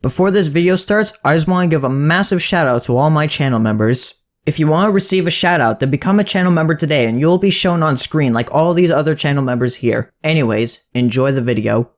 Before this video starts, I just want to give a massive shout out to all my channel members. If you want to receive a shout out, then become a channel member today and you'll be shown on screen like all these other channel members here. Anyways, enjoy the video.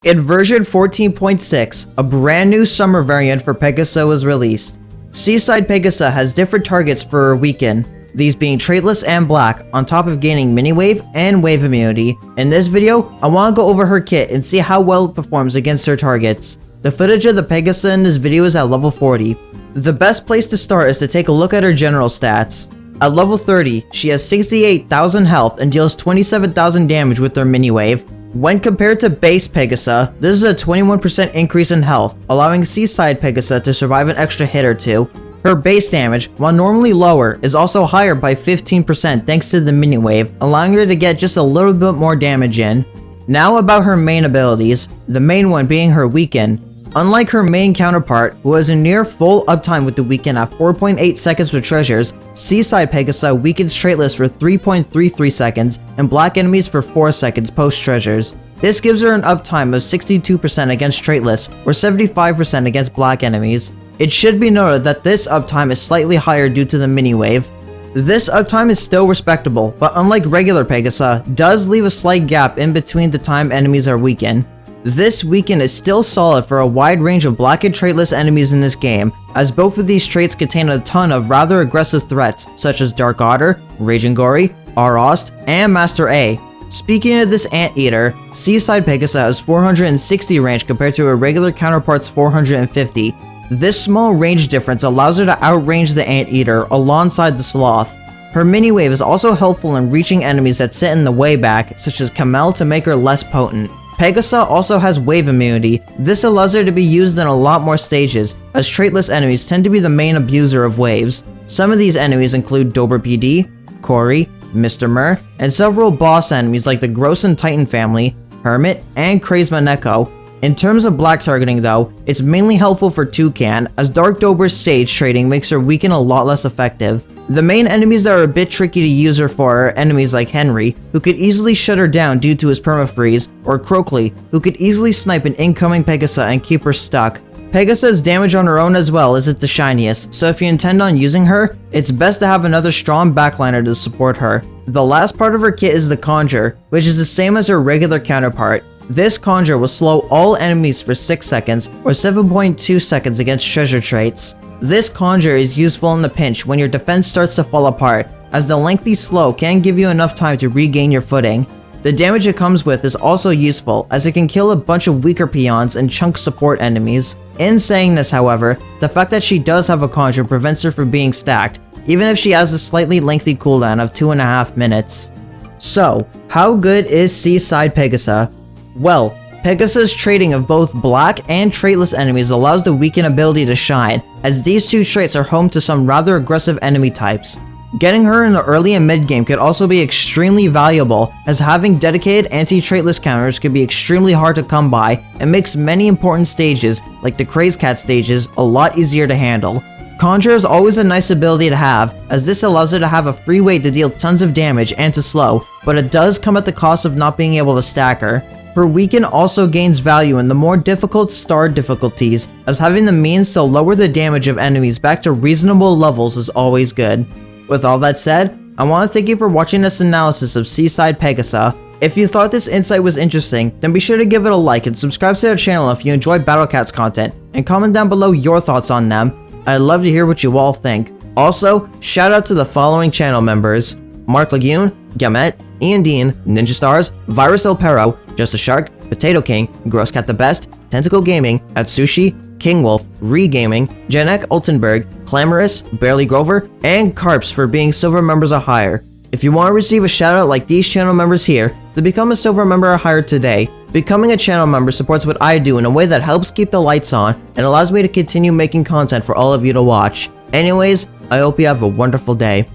In version 14.6, a brand new summer variant for Pegasa was released. Seaside Pegasa has different targets for a weekend, these being Traitless and Black, on top of gaining mini wave and wave immunity. In this video, I want to go over her kit and see how well it performs against her targets. The footage of the Pegasa in this video is at level 40. The best place to start is to take a look at her general stats. At level 30, she has 68,000 health and deals 27,000 damage with her mini wave. When compared to base Pegasa, this is a 21% increase in health, allowing Seaside Pegasa to survive an extra hit or two. Her base damage, while normally lower, is also higher by 15% thanks to the mini wave, allowing her to get just a little bit more damage in. Now about her main abilities, the main one being her weekend. Unlike her main counterpart, who has a near full uptime with the weekend at 4.8 seconds for treasures, Seaside Pegasa weakens Traitless for 3.33 seconds and Black enemies for 4 seconds post treasures. This gives her an uptime of 62% against Traitless or 75% against Black enemies. It should be noted that this uptime is slightly higher due to the mini wave. This uptime is still respectable, but unlike regular Pegasa, does leave a slight gap in between the time enemies are weakened. This weekend is still solid for a wide range of Black and Traitless enemies in this game, as both of these traits contain a ton of rather aggressive threats such as Dark Otter, Raging Gory, Arost, and Master A. Speaking of this Anteater, Seaside Pegasa has 460 range compared to her regular counterpart's 450. This small range difference allows her to outrange the Anteater alongside the Sloth. Her mini wave is also helpful in reaching enemies that sit in the way back, such as Camel, to make her less potent. Pegasa also has wave immunity. This allows her to be used in a lot more stages, as Traitless enemies tend to be the main abuser of waves. Some of these enemies include Dober PD, Cory, Mr. Mur, and several boss enemies like the Gross and Titan family, Hermit, and Crazed Maneko. In terms of Black targeting though, it's mainly helpful for Toucan, as Dark Dober's Sage trading makes her weaken a lot less effective. The main enemies that are a bit tricky to use her for are enemies like Henry, who could easily shut her down due to his permafreeze, or Crockley, who could easily snipe an incoming Pegasa and keep her stuck. Pegasa's damage on her own as well isn't the shiniest, so if you intend on using her, it's best to have another strong backliner to support her. The last part of her kit is the Conjure, which is the same as her regular counterpart. This Conjure will slow all enemies for 6 seconds, or 7.2 seconds against treasure traits. This Conjure is useful in the pinch when your defense starts to fall apart, as the lengthy slow can give you enough time to regain your footing. The damage it comes with is also useful, as it can kill a bunch of weaker peons and chunk support enemies. In saying this, however, the fact that she does have a Conjure prevents her from being stacked, even if she has a slightly lengthy cooldown of 2.5 minutes. So, how good is Seaside Pegasa? Well, Pegasa's trading of both Black and Traitless enemies allows the weakened ability to shine, as these two traits are home to some rather aggressive enemy types. Getting her in the early and mid game could also be extremely valuable, as having dedicated anti-Traitless counters could be extremely hard to come by and makes many important stages, like the Crazed Cat stages, a lot easier to handle. Conjure is always a nice ability to have, as this allows her to have a free way to deal tons of damage and to slow, but it does come at the cost of not being able to stack her. Her weekend also gains value in the more difficult star difficulties, as having the means to lower the damage of enemies back to reasonable levels is always good. With all that said, I want to thank you for watching this analysis of Seaside Pegasa. If you thought this insight was interesting, then be sure to give it a like and subscribe to our channel if you enjoy Battle Cats content, and comment down below your thoughts on them. I'd love to hear what you all think. Also, shout out to the following channel members: Mark Lagoon, Gamet, Ian Dean, Ninja Stars, Virus El Perro, Just a Shark, Potato King, Gross Cat the Best, Tentacle Gaming, Atsushi, King Wolf, Re-Gaming, Janek Altenberg, Clamorous, Barely Grover, and Carps for being silver members or higher. If you want to receive a shout out like these channel members here, then become a silver member or higher today. Becoming a channel member supports what I do in a way that helps keep the lights on and allows me to continue making content for all of you to watch. Anyways, I hope you have a wonderful day.